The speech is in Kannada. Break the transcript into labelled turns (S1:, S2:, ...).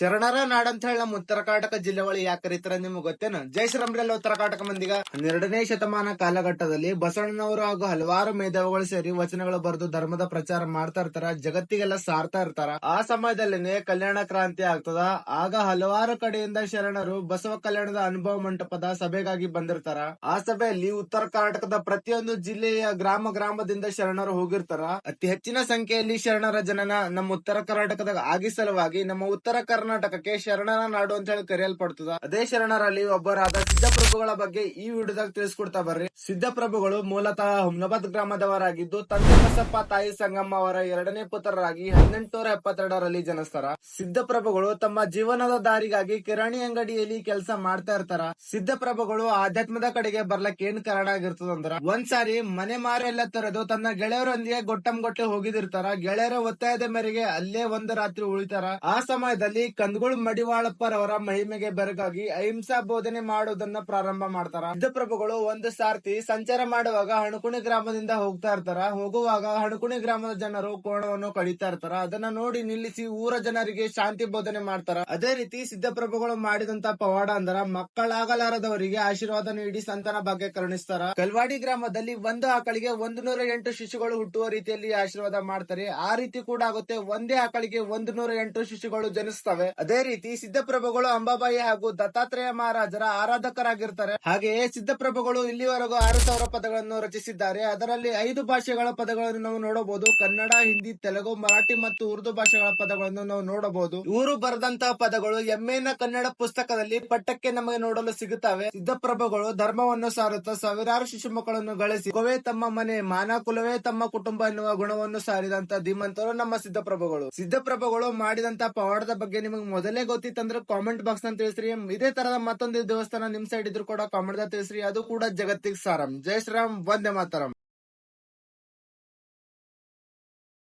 S1: ಶರಣರ ನಾಡಂತ ಹೇಳಿ ನಮ್ಮ ಉತ್ತರ ಕರ್ನಾಟಕ ಜಿಲ್ಲೆಗಳು ಯಾಕೆ ಕರೀತಾರ ನಿಮ್ಗೆ ಗೊತ್ತೇನು? ಜೈ ಶ್ರೀರಾಮ್ರೆಲ್ಲ ಉತ್ತರ ಕರ್ನಾಟಕ ಮಂದಿಗ 12ನೇ ಶತಮಾನ ಕಾಲಘಟ್ಟದಲ್ಲಿ ಬಸವಣ್ಣನವರು ಹಾಗೂ ಹಲವಾರು ಮೇಧಾವಿಗಳು ಸೇರಿ ವಚನಗಳು ಬರೆದು ಧರ್ಮದ ಪ್ರಚಾರ ಮಾಡ್ತಾ ಇರ್ತಾರ, ಜಗತ್ತಿಗೆಲ್ಲ ಸಾರ್ತಾ ಇರ್ತಾರ. ಆ ಸಮಯದಲ್ಲಿನೇ ಕಲ್ಯಾಣ ಕ್ರಾಂತಿ ಆಗ್ತದ. ಆಗ ಹಲವಾರು ಕಡೆಯಿಂದ ಶರಣರು ಬಸವ ಕಲ್ಯಾಣದ ಅನುಭವ ಮಂಟಪದ ಸಭೆಗಾಗಿ ಬಂದಿರ್ತಾರ. ಆ ಸಭೆಯಲ್ಲಿ ಉತ್ತರ ಕರ್ನಾಟಕದ ಪ್ರತಿಯೊಂದು ಜಿಲ್ಲೆಯ ಗ್ರಾಮದಿಂದ ಶರಣರು ಹೋಗಿರ್ತಾರ. ಅತಿ ಹೆಚ್ಚಿನ ಸಂಖ್ಯೆಯಲ್ಲಿ ಶರಣರ ಜನನ ನಮ್ಮ ಉತ್ತರ ಕರ್ನಾಟಕದಾಗ ಆಗಿ ಸಲುವಾಗಿ ನಮ್ಮ ಉತ್ತರ ಕರ್ನಾಟಕಕ್ಕೆ ಶರಣರ ನಾಡು ಅಂತ ಹೇಳಿ ಕರೆಯಲ್ಪಡ್ತದ. ಅದೇ ಶರಣರಲ್ಲಿ ಒಬ್ಬರಾದ ಸಿದ್ದಪ್ರಭುಗಳ ಬಗ್ಗೆ ಈ ವಿಡಿಯೋದಾಗ ತಿಳಿಸ್ಕೊಡ್ತಾ ಬರ್ರಿ. ಸಿದ್ದಪ್ರಭುಗಳು ಮೂಲತಃ ಹುಮ್ನಾಬಾದ್ ಗ್ರಾಮದವರಾಗಿದ್ದು ತಂದೆ ಬಸಪ್ಪ ತಾಯಿ ಸಂಗಮ್ಮ ಅವರ ಎರಡನೇ ಪುತ್ರರಾಗಿ 1872ರಲ್ಲಿ ಜನಿಸ್ತಾರ. ಸಿದ್ದಪ್ರಭುಗಳು ತಮ್ಮ ಜೀವನದ ದಾರಿಗಾಗಿ ಕಿರಾಣಿ ಅಂಗಡಿಯಲ್ಲಿ ಕೆಲಸ ಮಾಡ್ತಾ ಇರ್ತಾರ. ಸಿದ್ದಪ್ರಭುಗಳು ಆಧ್ಯಾತ್ಮದ ಕಡೆಗೆ ಬರ್ಲಕ್ ಏನ್ ಕಾರಣ ಆಗಿರ್ತದಂದ್ರ, ಒಂದ್ಸಾರಿ ಮನೆ ಮಾರ ಎಲ್ಲ ತೊರೆದು ತನ್ನ ಗೆಳೆಯರೊಂದಿಗೆ ಗೊಟ್ಟೆ ಹೋಗಿದಿರ್ತಾರ. ಗೆಳೆಯರ ಒತ್ತಾಯದ ಮೇರೆಗೆ ಅಲ್ಲೇ ಒಂದು ರಾತ್ರಿ ಉಳಿತಾರ. ಆ ಸಮಯದಲ್ಲಿ ಕಂದಗುಳ್ ಮಡಿವಾಳಪ್ಪರ್ ಅವರ ಮಹಿಮೆಗೆ ಬೆರಗಾಗಿ ಅಹಿಂಸಾ ಬೋಧನೆ ಮಾಡುವುದನ್ನ ಪ್ರಾರಂಭ ಮಾಡ್ತಾರ. ಸಿದ್ದಪ್ರಭುಗಳು ಒಂದು ಸಾರ್ತಿ ಸಂಚಾರ ಮಾಡುವಾಗ ಹಣಕುಣಿ ಗ್ರಾಮದಿಂದ ಹೋಗ್ತಾ ಇರ್ತಾರ. ಹೋಗುವಾಗ ಹಣಕುಣಿ ಗ್ರಾಮದ ಜನರು ಕೋಣವನ್ನು ಕಡಿತಾ ಇರ್ತಾರ. ಅದನ್ನ ನೋಡಿ ನಿಲ್ಲಿಸಿ ಊರ ಜನರಿಗೆ ಶಾಂತಿ ಬೋಧನೆ ಮಾಡ್ತಾರ. ಅದೇ ರೀತಿ ಸಿದ್ದಪ್ರಭುಗಳು ಮಾಡಿದಂತ ಪವಾಡ ಅಂದ್ರ ಮಕ್ಕಳಾಗಲಾರದವರಿಗೆ ಆಶೀರ್ವಾದ ನೀಡಿ ಸಂತಾನ ಭಾಗ್ಯ ಕರುಣಿಸ್ತಾರ. ಕಲ್ವಾಡಿ ಗ್ರಾಮದಲ್ಲಿ ಒಂದು ಆಕಳಿಗೆ 108 ಶಿಶುಗಳು ಹುಟ್ಟುವ ರೀತಿಯಲ್ಲಿ ಆಶೀರ್ವಾದ ಮಾಡ್ತಾರೆ. ಆ ರೀತಿ ಕೂಡ ಆಗುತ್ತೆ. ಒಂದೇ ಆಕಳಿಗೆ 108 ಶಿಶುಗಳು ಜನಿಸ್ತವೆ. ಅದೇ ರೀತಿ ಸಿದ್ದಪ್ರಭುಗಳು ಅಂಬಾಬಾಯಿ ಹಾಗೂ ದತ್ತಾತ್ರೇಯ ಮಹಾರಾಜರ ಆರಾಧಕರಾಗಿರ್ತಾರೆ. ಹಾಗೆಯೇ ಸಿದ್ದಪ್ರಭುಗಳು ಇಲ್ಲಿವರೆಗೂ 6000 ಪದಗಳನ್ನು ರಚಿಸಿದ್ದಾರೆ. ಅದರಲ್ಲಿ 5 ಭಾಷೆಗಳ ಪದಗಳನ್ನು ನಾವು ನೋಡಬಹುದು. ಕನ್ನಡ, ಹಿಂದಿ, ತೆಲುಗು, ಮರಾಠಿ ಮತ್ತು ಉರ್ದು ಭಾಷೆಗಳ ಪದಗಳನ್ನು ನಾವು ನೋಡಬಹುದು. ಇವರು ಬರೆದಂತಹ ಪದಗಳು ಎಮ್ಮೆನ ಕನ್ನಡ ಪುಸ್ತಕದಲ್ಲಿ ಪಠ್ಯಕ್ಕೆ ನಮಗೆ ನೋಡಲು ಸಿಗುತ್ತವೆ. ಸಿದ್ದಪ್ರಭುಗಳು ಧರ್ಮವನ್ನು ಸಾರುತ್ತಾ ಸಾವಿರಾರು ಶಿಶು ಮಕ್ಕಳನ್ನು ಗಳಿಸಿ ಕುಲವೇ ತಮ್ಮ ಮನೆ, ಮಾನ ಕುಲವೇ ತಮ್ಮ ಕುಟುಂಬ ಎನ್ನುವ ಗುಣವನ್ನು ಸಾರಿದಂತ ಧೀಮಂತರು ನಮ್ಮ ಸಿದ್ದಪ್ರಭುಗಳು. ಸಿದ್ದಪ್ರಭುಗಳು ಮಾಡಿದಂತ ಪವಾಡದ ಬಗ್ಗೆ ನಿಮಗೆ ಮೊದಲೇ ಗೊತ್ತಿತ್ತಂದ್ರೆ ಕಾಮೆಂಟ್ ಬಾಕ್ಸ್ ನಲ್ಲಿ ತಿಳಿಸ್ರಿ. ಇದೇ ತರದ ಮತ್ತೊಂದು ದೇವಸ್ಥಾನ ನಿಮ್ ಸೈಡ್ ಇದ್ರು ಕೂಡ ಕಾಮೆಂಟ್ ದಾಗ ತಿಳಿಸ್ರಿ. ಅದು ಕೂಡ ಜಗತ್ತಿಗೆ ಸಾರಂ. ಜೈ ಶ್ರೀರಾಮ್, ವಂದೇ ಮಾತರಂ.